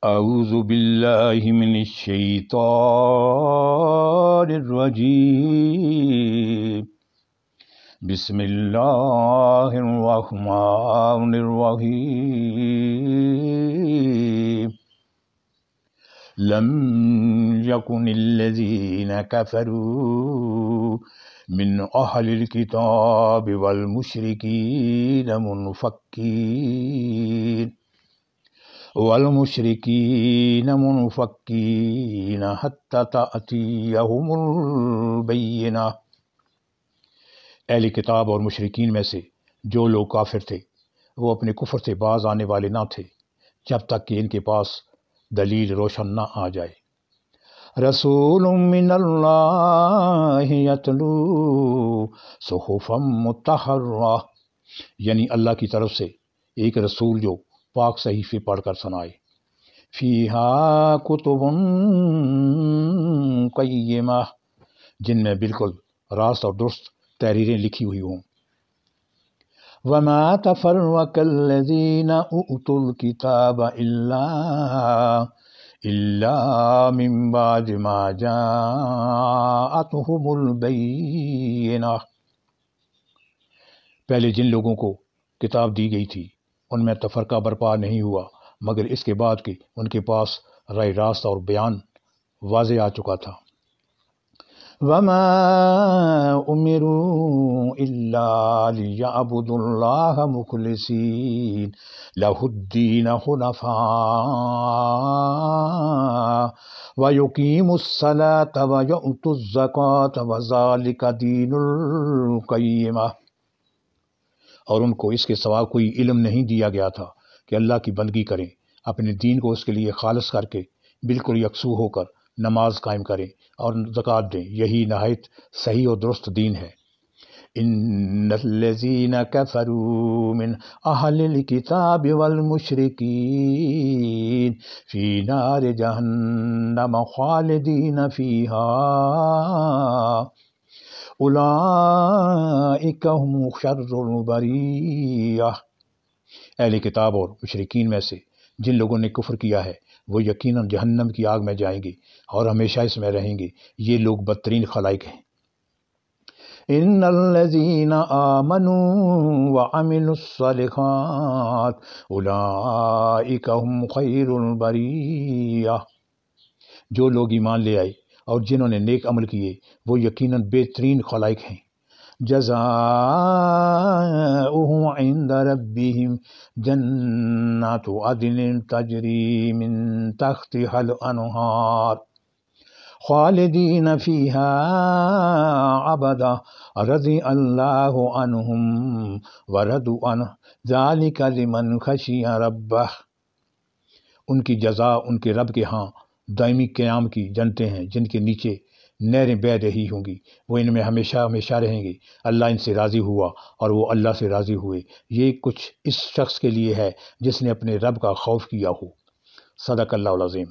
اعوذ باللہ من الشیطان الرجیم بسم اللہ الرحمن الرحیم لم یکن الذین کفروا من اہل الکتاب والمشرکین منفکین حتی تأتیہم البینہ۔ اہل کتاب اور مشرکین میں سے جو لوگ کافر تھے وہ اپنے کفر سے باز آنے والے نہ تھے جب تک کہ ان کے پاس دلیل روشن نہ آ جائے۔ رسول من اللہ یتلو صحفا مطہرہ، یعنی اللہ کی طرف سے ایک رسول جو پاک صحیفے پڑھ کر سنائے۔ فیہا کتب قیمہ، جن میں بالکل راست اور درست تحریریں لکھی ہوئی ہوں۔ وما تفرق الذین اوتوا الکتاب الا من بعد ما جاءتهم البینہ، پہلے جن لوگوں کو کتاب دی گئی تھی ان میں تفرقہ برپا نہیں ہوا مگر اس کے بعد کہ ان کے پاس راہ راست اور بیان واضح آ چکا تھا۔ وما امروا الا لیعبدوا اللہ مخلصین لہ الدین حنفاء ویقیموا الصلاۃ ویؤتوا الزکاۃ وذلک دین القیمہ، اور ان کو اس کے سوا کوئی علم نہیں دیا گیا تھا کہ اللہ کی بندگی کریں، اپنے دین کو اس کے لیے خالص کر کے بالکل یکسو ہو کر نماز قائم کریں اور زکوٰۃ دیں، یہی نہایت صحیح اور درست دین ہے۔ ان الذین کفروا من اہل الکتاب والمشرکین فی نار جہنم خالدین فیہا اولئک هم شر البریہ، اہل کتاب اور مشرکین میں سے جن لوگوں نے کفر کیا ہے وہ یقیناً جہنم کی آگ میں جائیں گے اور ہمیشہ اس میں رہیں گے، یہ لوگ بدترین خلائق ہیں۔ ان الذین آمنوا وعملوا الصالحات اولئک هم خیر البریہ، جو لوگ ایمان لے آئے اور جنہوں نے نیک عمل کیے وہ یقیناً بہترین خلائق ہیں۔ جزاؤہم عند ربہم جنات عدن تجری من تحتہا الانہار خالدین فیہا ابدا رضی اللہ عنہم ورضوا عنہ ذلک لمن خشی ربہ، ان کی جزا ان کے رب کے ہاں دائمی قیام کی جنتیں ہیں جن کے نیچے نہریں بہہ رہی ہوں گی، وہ ان میں ہمیشہ ہمیشہ رہیں گے، اللہ ان سے راضی ہوا اور وہ اللہ سے راضی ہوئے۔ یہ کچھ اس شخص کے لیے ہے جس نے اپنے رب کا خوف کیا ہو۔ صدق اللہ العظیم۔